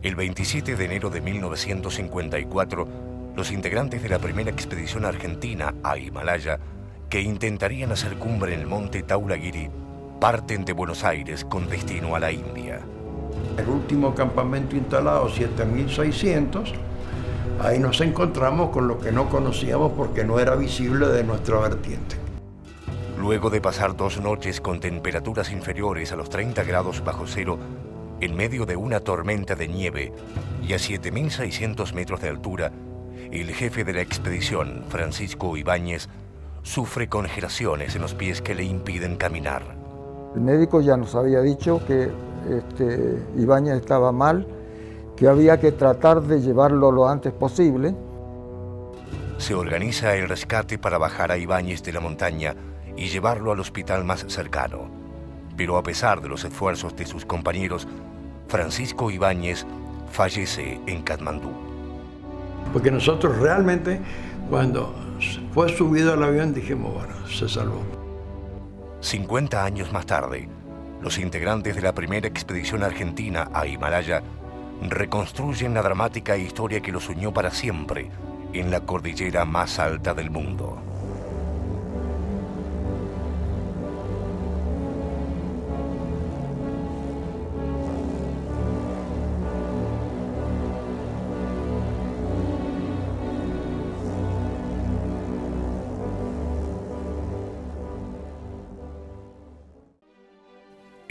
El 27 de enero de 1954, los integrantes de la primera expedición argentina a Himalaya, que intentarían hacer cumbre en el monte Dhaulagiri, parten de Buenos Aires con destino a la India. El último campamento instalado, 7.600, ahí nos encontramos con lo que no conocíamos porque no era visible de nuestra vertiente. Luego de pasar 2 noches con temperaturas inferiores a los 30 grados bajo cero, en medio de una tormenta de nieve y a 7.600 metros de altura, el jefe de la expedición, Francisco Ibáñez, sufre congelaciones en los pies que le impiden caminar. El médico ya nos había dicho que Ibáñez estaba mal, que había que tratar de llevarlo lo antes posible. Se organiza el rescate para bajar a Ibáñez de la montaña y llevarlo al hospital más cercano. Pero a pesar de los esfuerzos de sus compañeros, Francisco Ibáñez fallece en Katmandú. Porque nosotros realmente, cuando fue subido al avión, dijimos, bueno, se salvó. 50 años más tarde, los integrantes de la primera expedición argentina a Himalaya reconstruyen la dramática historia que los unió para siempre en la cordillera más alta del mundo.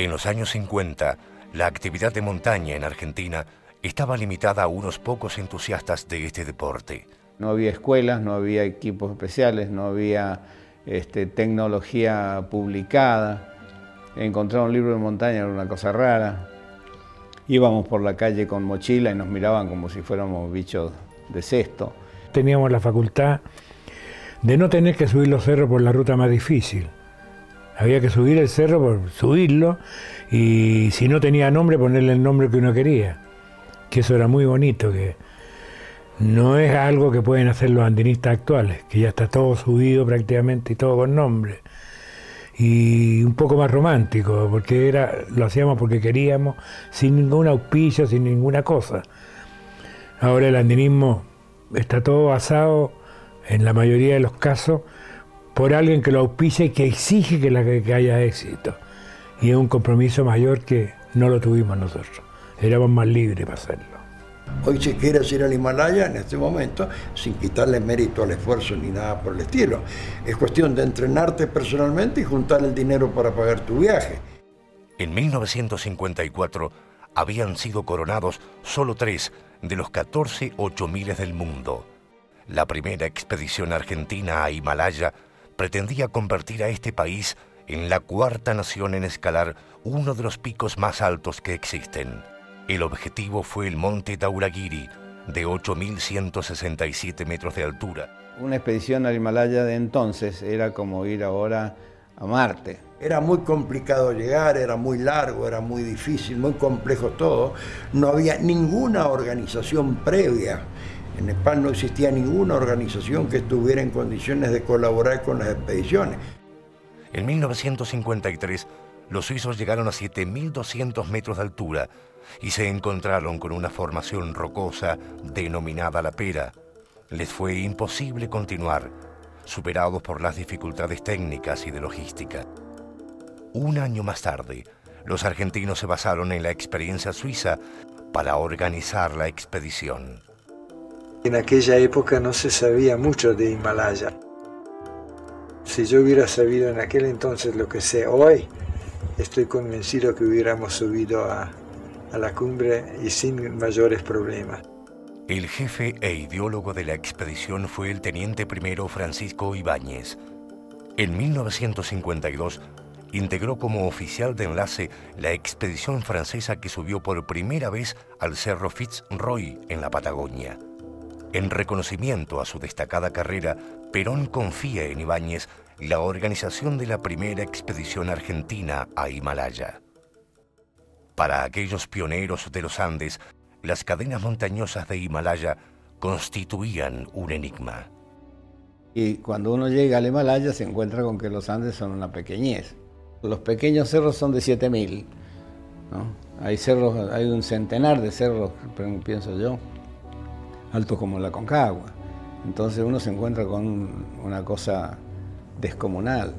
En los años 50, la actividad de montaña en Argentina estaba limitada a unos pocos entusiastas de este deporte. No había escuelas, no había equipos especiales, no había tecnología publicada. Encontrar un libro de montaña era una cosa rara. Íbamos por la calle con mochila y nos miraban como si fuéramos bichos de cesto. Teníamos la facultad de no tener que subir los cerros por la ruta más difícil. Había que subir el cerro por subirlo y si no tenía nombre, ponerle el nombre que uno quería. Que eso era muy bonito, que no es algo que pueden hacer los andinistas actuales, que ya está todo subido prácticamente y todo con nombre. Y un poco más romántico, porque lo hacíamos porque queríamos, sin ningún auspicio, sin ninguna cosa. Ahora el andinismo está todo basado, en la mayoría de los casos, por alguien que lo auspicia y que exige que haya éxito. Y es un compromiso mayor que no lo tuvimos nosotros. Éramos más libres para hacerlo. Hoy si quieres ir al Himalaya en este momento, sin quitarle mérito al esfuerzo ni nada por el estilo. Es cuestión de entrenarte personalmente y juntar el dinero para pagar tu viaje. En 1954 habían sido coronados solo 3 de los 14 8000 del mundo. La primera expedición argentina a Himalaya pretendía convertir a este país en la 4ª nación en escalar uno de los picos más altos que existen. El objetivo fue el monte Dhaulagiri, de 8.167 metros de altura. Una expedición al Himalaya de entonces era como ir ahora a Marte. Era muy complicado llegar, era muy largo, era muy difícil, muy complejo todo. No había ninguna organización previa. En Nepal no existía ninguna organización que estuviera en condiciones de colaborar con las expediciones. En 1953, los suizos llegaron a 7.200 metros de altura y se encontraron con una formación rocosa denominada La Pera. Les fue imposible continuar, superados por las dificultades técnicas y de logística. Un año más tarde, los argentinos se basaron en la experiencia suiza para organizar la expedición. En aquella época no se sabía mucho de Himalaya. Si yo hubiera sabido en aquel entonces lo que sé hoy, estoy convencido que hubiéramos subido a la cumbre y sin mayores problemas. El jefe e ideólogo de la expedición fue el teniente primero Francisco Ibáñez. En 1952 integró como oficial de enlace la expedición francesa que subió por primera vez al cerro Fitzroy en la Patagonia. En reconocimiento a su destacada carrera, Perón confía en Ibáñez la organización de la primera expedición argentina a Himalaya. Para aquellos pioneros de los Andes, las cadenas montañosas de Himalaya constituían un enigma. Y cuando uno llega al Himalaya se encuentra con que los Andes son una pequeñez. Los pequeños cerros son de 7.000, ¿no? Hay cerros, hay un centenar de cerros, pienso yo, altos como la Aconcagua. Entonces uno se encuentra con una cosa descomunal.